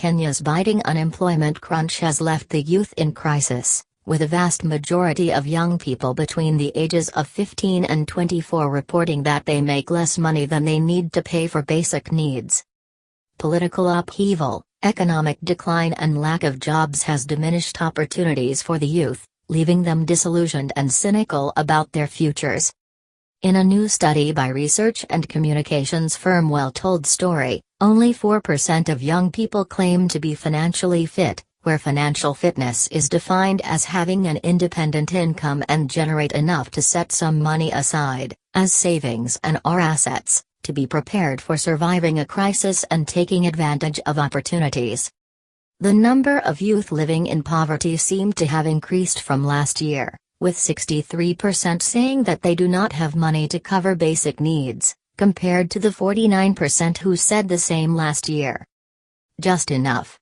Kenya's biting unemployment crunch has left the youth in crisis, with a vast majority of young people between the ages of 15 and 24 reporting that they make less money than they need to pay for basic needs. Political upheaval, economic decline and lack of jobs has diminished opportunities for the youth, leaving them disillusioned and cynical about their futures. In a new study by research and communications firm Well Told Story, only 4% of young people claim to be financially fit, where financial fitness is defined as having an independent income and generate enough to set some money aside, as savings and/or assets, to be prepared for surviving a crisis and taking advantage of opportunities. The number of youth living in poverty seemed to have increased from last year, with 63% saying that they do not have money to cover basic needs, compared to the 49% who said the same last year. Just enough.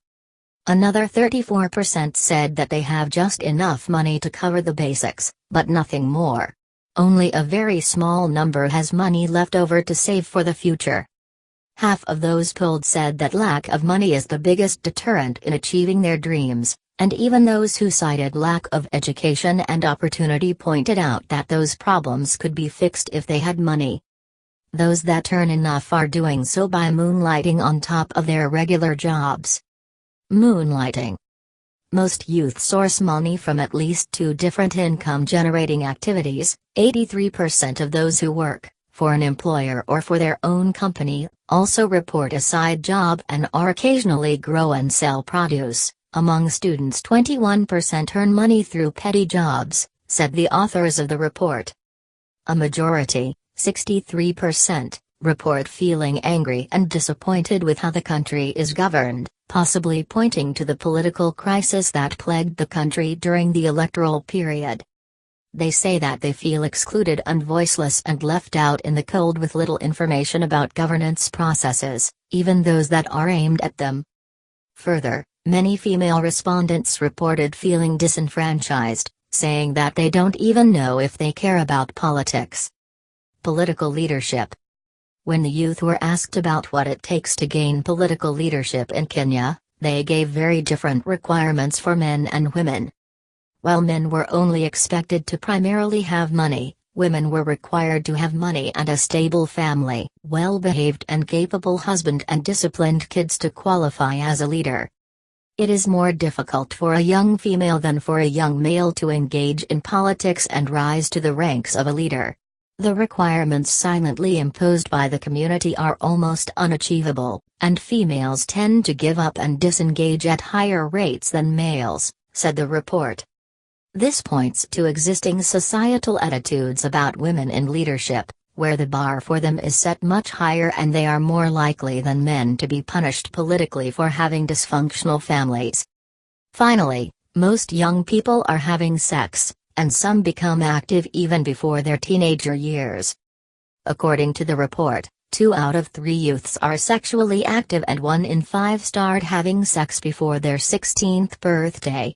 Another 34% said that they have just enough money to cover the basics, but nothing more. Only a very small number has money left over to save for the future. Half of those polled said that lack of money is the biggest deterrent in achieving their dreams, and even those who cited lack of education and opportunity pointed out that those problems could be fixed if they had money. Those that earn enough are doing so by moonlighting on top of their regular jobs. Moonlighting. Most youth source money from at least 2 different income-generating activities. 83% of those who work for an employer or for their own company also report a side job and or occasionally grow and sell produce. Among students, 21% earn money through petty jobs, said the authors of the report. A majority, 63%, report feeling angry and disappointed with how the country is governed, possibly pointing to the political crisis that plagued the country during the electoral period. They say that they feel excluded and voiceless and left out in the cold with little information about governance processes, even those that are aimed at them. Further, many female respondents reported feeling disenfranchised, saying that they don't even know if they care about politics. Political leadership. When the youth were asked about what it takes to gain political leadership in Kenya, they gave very different requirements for men and women. While men were only expected to primarily have money, women were required to have money and a stable family, well-behaved and capable husband and disciplined kids to qualify as a leader. It is more difficult for a young female than for a young male to engage in politics and rise to the ranks of a leader. The requirements silently imposed by the community are almost unachievable, and females tend to give up and disengage at higher rates than males, said the report. This points to existing societal attitudes about women in leadership, where the bar for them is set much higher and they are more likely than men to be punished politically for having dysfunctional families. Finally, most young people are having sex, and some become active even before their teenager years. According to the report, 2 out of 3 youths are sexually active and 1 in 5 start having sex before their 16th birthday.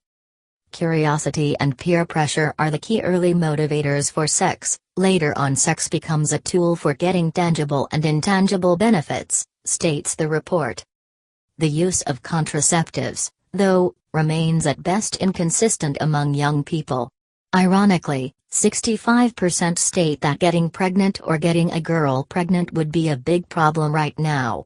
Curiosity and peer pressure are the key early motivators for sex. Later on, sex becomes a tool for getting tangible and intangible benefits, states the report. The use of contraceptives, though, remains at best inconsistent among young people. Ironically, 65% state that getting pregnant or getting a girl pregnant would be a big problem right now.